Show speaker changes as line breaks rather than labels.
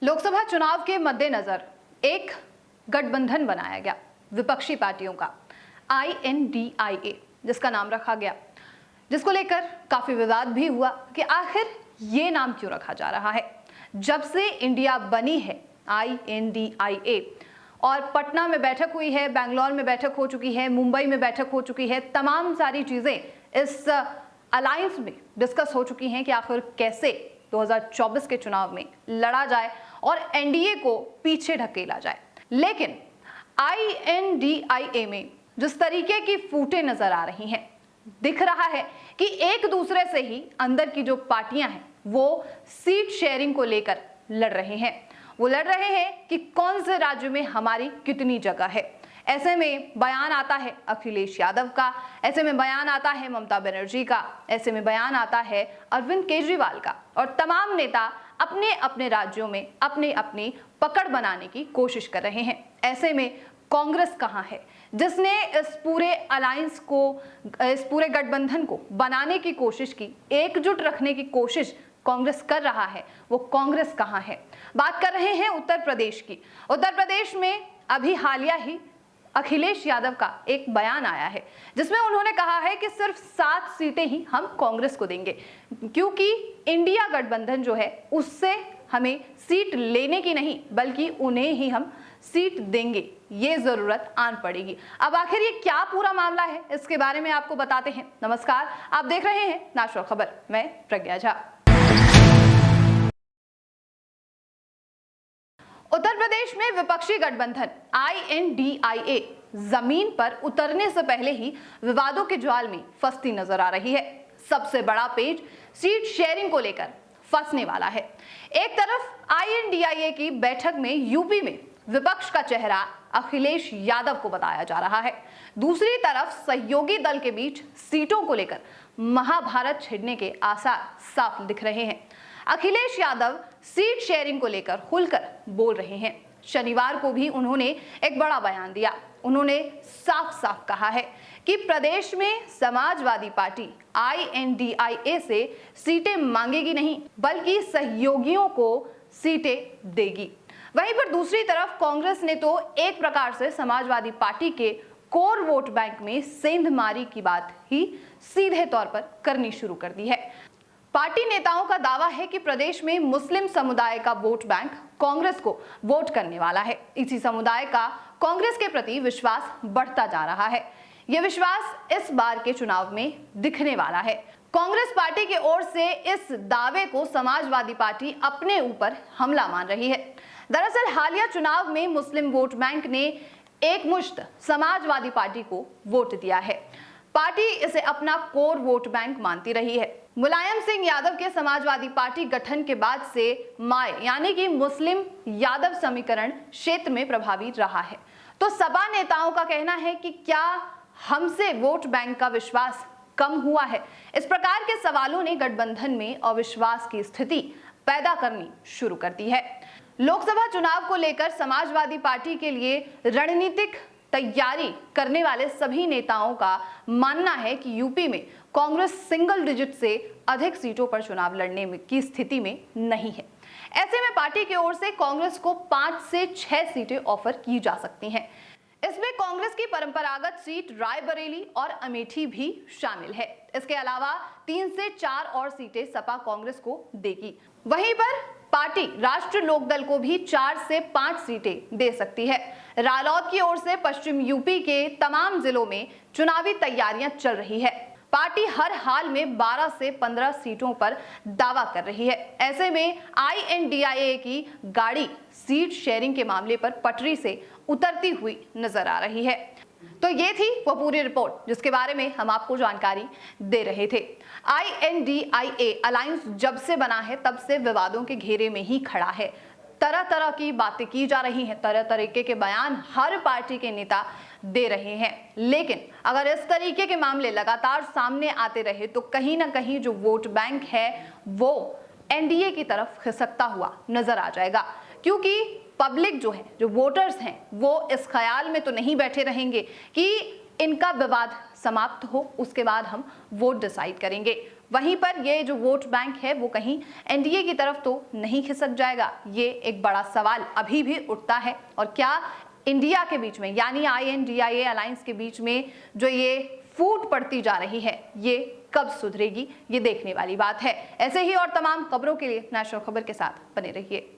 लोकसभा चुनाव के मद्देनजर एक गठबंधन बनाया गया विपक्षी पार्टियों का INDIA, जिसका नाम रखा गया, जिसको लेकर काफी विवाद भी हुआ कि आखिर ये नाम क्यों रखा जा रहा है। जब से इंडिया बनी है INDIA और पटना में बैठक हुई है, बेंगलोर में बैठक हो चुकी है, मुंबई में बैठक हो चुकी है, तमाम सारी चीजें इस अलायंस में डिस्कस हो चुकी हैं कि आखिर कैसे 2024 के चुनाव में लड़ा जाए और एनडीए को पीछे ढकेला जाए। लेकिन INDIA में जिस तरीके की फूटें नजर आ रही हैं, दिख रहा है कि एक दूसरे से ही अंदर की जो पार्टियां हैं वो सीट शेयरिंग को लेकर लड़ रहे हैं। वो लड़ रहे हैं कि कौन से राज्य में हमारी कितनी जगह है। ऐसे में बयान आता है अखिलेश यादव का, ऐसे में बयान आता है ममता बनर्जी का, ऐसे में बयान आता है अरविंद केजरीवाल का, और तमाम नेता अपने अपने राज्यों में अपने अपनी पकड़ बनाने की कोशिश कर रहे हैं। ऐसे में कांग्रेस कहां है, जिसने इस पूरे अलायंस को, इस पूरे गठबंधन को बनाने की कोशिश की, एकजुट रखने की कोशिश कांग्रेस कर रहा है, वो कांग्रेस कहां है। बात कर रहे हैं उत्तर प्रदेश की। उत्तर प्रदेश में अभी हालिया ही अखिलेश यादव का एक बयान आया है जिसमें उन्होंने कहा है कि सिर्फ 7 सीटें ही हम कांग्रेस को देंगे, क्योंकि इंडिया गठबंधन जो है उससे हमें सीट लेने की नहीं बल्कि उन्हें ही हम सीट देंगे, ये जरूरत आन पड़ेगी। अब आखिर ये क्या पूरा मामला है, इसके बारे में आपको बताते हैं। नमस्कार, आप देख रहे हैं नेशनल खबर, मैं प्रज्ञा झा। उत्तर प्रदेश में विपक्षी गठबंधन INDIA जमीन पर उतरने से पहले ही विवादों के जाल में फंसती नजर आ रही है। सबसे बड़ा पेच सीट शेयरिंग को लेकर फंसने वाला है। एक तरफ INDIA की बैठक में यूपी में विपक्ष का चेहरा अखिलेश यादव को बताया जा रहा है, दूसरी तरफ सहयोगी दल के बीच सीटों को लेकर महाभारत छिड़ने के आसार साफ दिख रहे हैं। अखिलेश यादव सीट शेयरिंग को लेकर खुलकर बोल रहे हैं। शनिवार को भी उन्होंने एक बड़ा बयान दिया। उन्होंने साफ साफ कहा है कि प्रदेश में समाजवादी पार्टी INDIA से सीटें मांगेगी नहीं बल्कि सहयोगियों को सीटें देगी। वहीं पर दूसरी तरफ कांग्रेस ने तो एक प्रकार से समाजवादी पार्टी के कोर वोट बैंक में सेंधमारी की बात ही सीधे तौर पर करनी शुरू कर दी है। पार्टी नेताओं का दावा है कि प्रदेश में मुस्लिम समुदाय का वोट बैंक कांग्रेस को वोट करने वाला है। इसी समुदाय का कांग्रेस के प्रति विश्वास बढ़ता जा रहा है। यह विश्वास इस बार के चुनाव में दिखने वाला है। कांग्रेस पार्टी की ओर से इस दावे को समाजवादी पार्टी अपने ऊपर हमला मान रही है। दरअसल हालिया चुनाव में मुस्लिम वोट बैंक ने एकमुश्त समाजवादी पार्टी को वोट दिया है। पार्टी इसे अपना कोर वोट बैंक मानती रही है। मुलायम सिंह यादव के समाजवादी पार्टी गठन के बाद से माय यानी कि मुस्लिम यादव समीकरण क्षेत्र में प्रभावी रहा है। तो सपा नेताओं का कहना है कि क्या हमसे वोट बैंक का विश्वास कम हुआ है। इस प्रकार के सवालों ने गठबंधन में अविश्वास की स्थिति पैदा करनी शुरू कर दी है। लोकसभा चुनाव को लेकर समाजवादी पार्टी के लिए रणनीतिक तैयारी करने वाले सभी नेताओं का मानना है कि यूपी में कांग्रेस सिंगल डिजिट से अधिक सीटों पर चुनाव लड़ने की स्थिति में नहीं है। ऐसे में पार्टी की ओर से कांग्रेस को 5 से 6 सीटें ऑफर की जा सकती हैं। इसमें कांग्रेस की परंपरागत सीट रायबरेली और अमेठी भी शामिल है। इसके अलावा 3 से 4 और सीटें सपा कांग्रेस को देगी। वहीं पर पार्टी राष्ट्र लोकदल को भी 4 से 5 सीटें दे सकती है। रालोद की ओर से पश्चिम यूपी के तमाम जिलों में चुनावी तैयारियां चल रही है। पार्टी हर हाल में 12 से 15 सीटों पर दावा कर रही है। ऐसे में INDIA की गाड़ी सीट शेयरिंग के मामले पर पटरी से उतरती हुई नजर आ रही है। तो ये थी वो पूरी रिपोर्ट जिसके बारे में हम आपको जानकारी दे रहे थे। INDIA अलायंस जब से बना है तब से विवादों के घेरे में ही खड़ा है। तरह तरह की बातें की जा रही हैं, तरह तरीके के बयान हर पार्टी के नेता दे रहे हैं। लेकिन अगर इस तरीके के मामले लगातार सामने आते रहे तो कहीं ना कहीं जो वोट बैंक है वो एनडीए की तरफ खिसकता हुआ नजर आ जाएगा, क्योंकि पब्लिक जो है, जो वोटर्स हैं, वो इस ख्याल में तो नहीं बैठे रहेंगे कि इनका विवाद समाप्त हो उसके बाद हम वोट डिसाइड करेंगे। वहीं पर ये जो वोट बैंक है वो कहीं एनडीए की तरफ तो नहीं खिसक जाएगा, ये एक बड़ा सवाल अभी भी उठता है। और क्या इंडिया के बीच में यानी INDIA अलायंस के बीच में जो ये फूट पड़ती जा रही है ये कब सुधरेगी, ये देखने वाली बात है। ऐसे ही और तमाम खबरों के लिए नेशनल खबर के साथ बने रहिए।